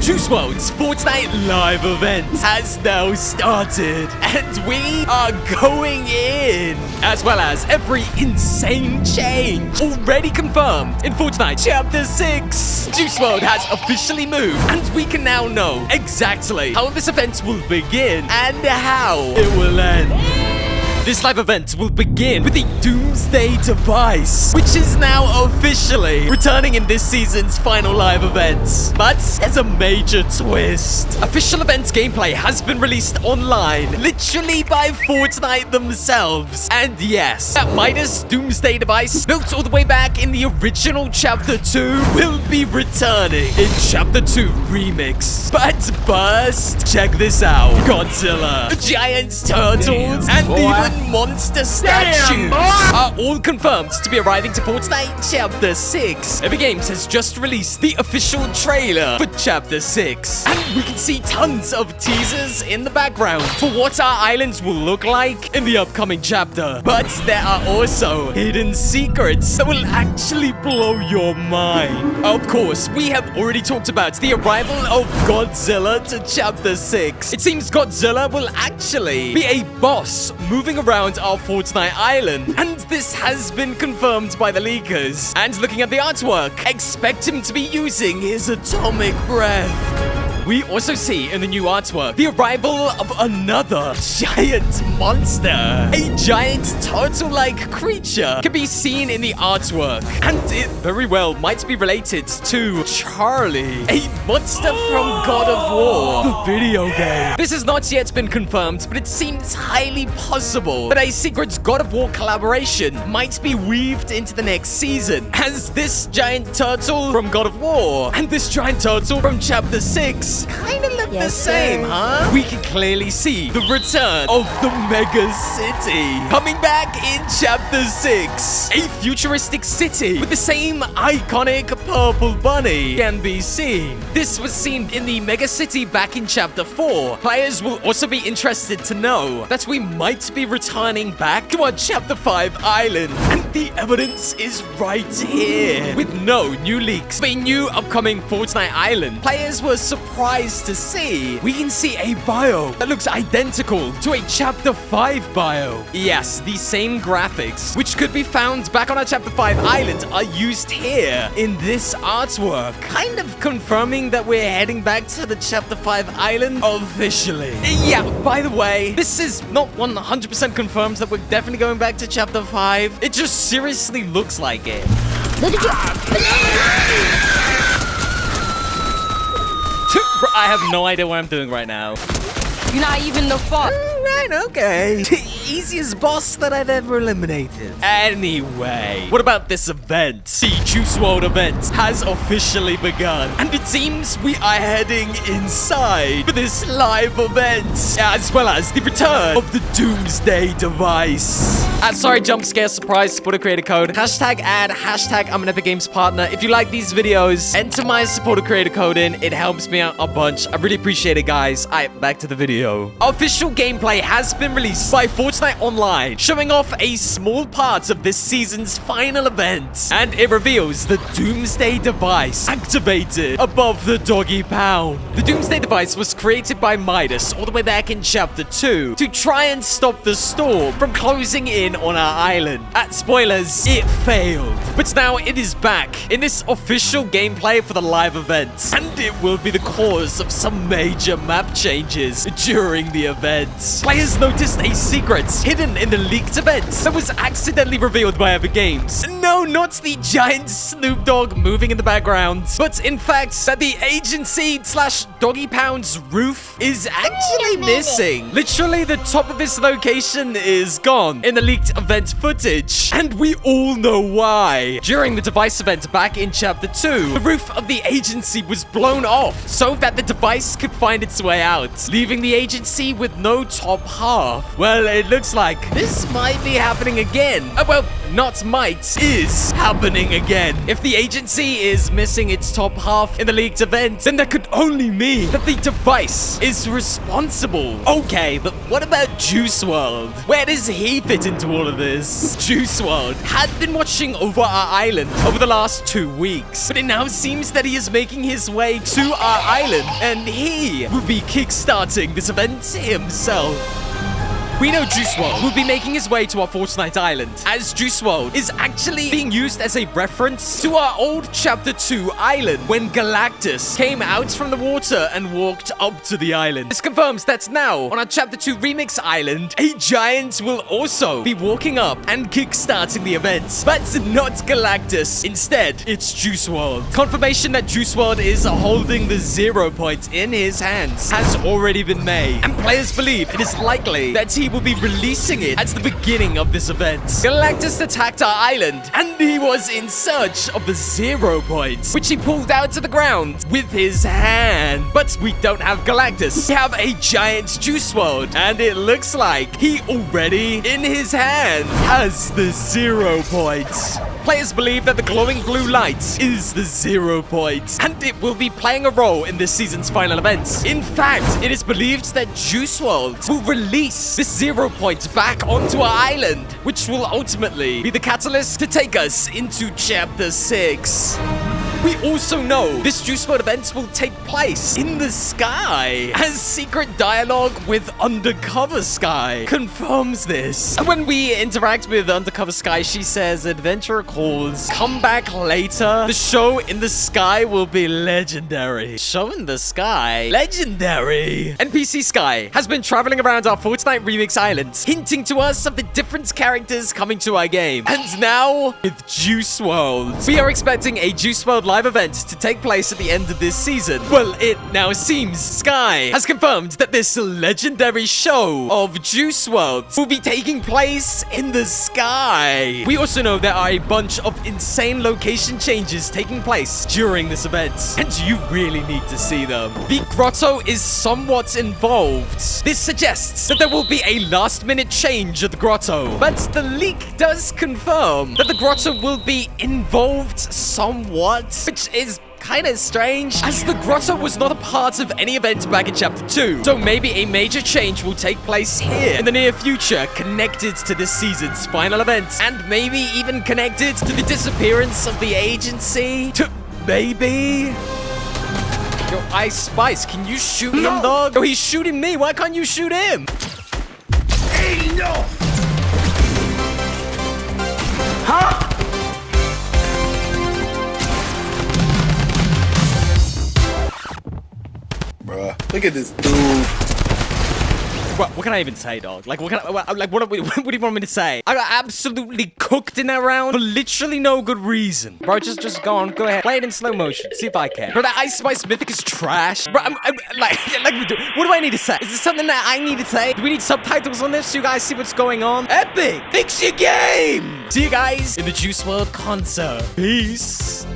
Juice WRLD's Fortnite live event has now started, and we are going in, as well as every insane change already confirmed in Fortnite Chapter 6. Juice WRLD has officially moved, and we can now know exactly how this event will begin and how it will end. This live event will begin with the Doomsday device, which is now officially returning in this season's final live event. But there's a major twist. Official event gameplay has been released online, literally by Fortnite themselves. And yes, that Midas Doomsday device, built all the way back in the original Chapter 2, will be returning in Chapter 2 Remix. But first, check this out. Godzilla, giant turtles, and even monster statues are all confirmed to be arriving to Fortnite Chapter 6. Epic Games has just released the official trailer for Chapter 6. And we can see tons of teasers in the background for what our islands will look like in the upcoming chapter. But there are also hidden secrets that will actually blow your mind. Of course, we have already talked about the arrival of Godzilla to Chapter 6. It seems Godzilla will actually be a boss moving around our Fortnite island, and this has been confirmed by the leakers. And looking at the artwork, expect him to be using his atomic breath. We also see in the new artwork the arrival of another giant monster. A giant turtle-like creature can be seen in the artwork, and it very well might be related to Charlie, a monster from God of War, the video game. This has not yet been confirmed, but it seems highly possible that a secret God of War collaboration might be weaved into the next season, as this giant turtle from God of War and this giant turtle from Chapter 6 kind of look the same, huh? We can clearly see the return of the Mega City coming back in Chapter 6. A futuristic city with the same iconic purple bunny can be seen. This was seen in the Mega City back in Chapter 4. Players will also be interested to know that we might be returning back to our Chapter 5 island, and the evidence is right here. With no new leaks of a new upcoming Fortnite island, players were surprised to see we can see a bio that looks identical to a Chapter 5 bio. Yes, the same graphics, which could be found back on our Chapter 5 island, are used here in this artwork, kind of confirming that we're heading back to the Chapter 5 island officially. Yeah, by the way, this is not 100% confirmed that we're definitely going back to Chapter 5. It just seriously looks like it. I have no idea what I'm doing right now. You're not even the fuck. Right, okay. Easiest boss that I've ever eliminated. Anyway, what about this event? The Juice WRLD event has officially begun, and it seems we are heading inside for this live event, as well as the return of the Doomsday device. Sorry, jump scare, surprise, supporter creator code, hashtag ad, hashtag I'm an Epic Games partner. If you like these videos, enter my supporter creator code in. It helps me out a bunch. I really appreciate it, guys. Alright, back to the video. Official gameplay has been released by Fortnite Online, showing off a small part of this season's final event, and it reveals the Doomsday device activated above the doggy pound. The Doomsday device was created by Midas all the way back in Chapter 2 to try and stop the storm from closing in on our island. Spoilers, it failed, but now it is back in this official gameplay for the live event, and it will be the cause of some major map changes during the event. Players noticed a secret hidden in the leaked event that was accidentally revealed by Epic Games. No, not the giant Snoop Dogg moving in the background, but in fact that the agency / doggy pound's roof is actually missing. Literally, the top of this location is gone in the leaked event footage, and we all know why. During the device event back in Chapter 2, the roof of the agency was blown off so that the device could find its way out, leaving the agency with no top half. Well, it looks like this might be happening again. Well, not might, is happening again. If the agency is missing its top half in the leaked event, then that could only mean that the device is responsible. Okay, but what about Juice WRLD? Where does he fit into all of this? Juice WRLD had been watching over our island over the last 2 weeks, but it now seems that he is making his way to our island, and he will be kickstarting this event himself. We know Juice WRLD will be making his way to our Fortnite island, as Juice WRLD is actually being used as a reference to our old Chapter 2 island when Galactus came out from the water and walked up to the island. This confirms that now, on our Chapter 2 Remix island, a giant will also be walking up and kickstarting the event, but not Galactus. Instead, it's Juice WRLD. Confirmation that Juice WRLD is holding the 0 point in his hands has already been made, and players believe it is likely that he will be releasing it at the beginning of this event. Galactus attacked our island, and he was in search of the 0 point, which he pulled out to the ground with his hand. But we don't have Galactus. We have a giant Juice WRLD, and it looks like he already, in his hand, has the 0 point. Players believe that the glowing blue light is the 0 point, and it will be playing a role in this season's final events. In fact, it is believed that Juice WRLD will release this 0 point back onto our island, which will ultimately be the catalyst to take us into Chapter 6. We also know this Juice WRLD event will take place in the sky, as secret dialogue with Undercover Sky confirms this. And when we interact with Undercover Sky, she says, "Adventure calls, come back later. The show in the sky will be legendary." Show in the sky? Legendary. NPC Sky has been traveling around our Fortnite Remix islands, hinting to us of the different characters coming to our game. And now, with Juice WRLD, we are expecting a Juice WRLD live event to take place at the end of this season. Well, it now seems Sky has confirmed that this legendary show of Juice WRLD will be taking place in the sky. We also know there are a bunch of insane location changes taking place during this event, and you really need to see them. The grotto is somewhat involved. This suggests that there will be a last-minute change of the grotto, but the leak does confirm that the grotto will be involved somewhat, which is kind of strange, as the grotto was not a part of any event back in Chapter 2. So maybe a major change will take place here in the near future, connected to this season's final event, and maybe even connected to the disappearance of the agency. Maybe... Yo, Ice Spice, can you shoot him, dog? Yo, he's shooting me. Why can't you shoot him? Enough! Huh? Bruh, look at this dude. What can I even say, dog? Like, what do you want me to say? I got absolutely cooked in that round for literally no good reason. Bro, just go on. Go ahead. Play it in slow motion. See if I can. Bro, that Ice Spice Mythic is trash. Bro, what do I need to say? Is this something that I need to say? Do we need subtitles on this so you guys see what's going on? Epic! Fix your game! See you guys in the Juice WRLD concert. Peace.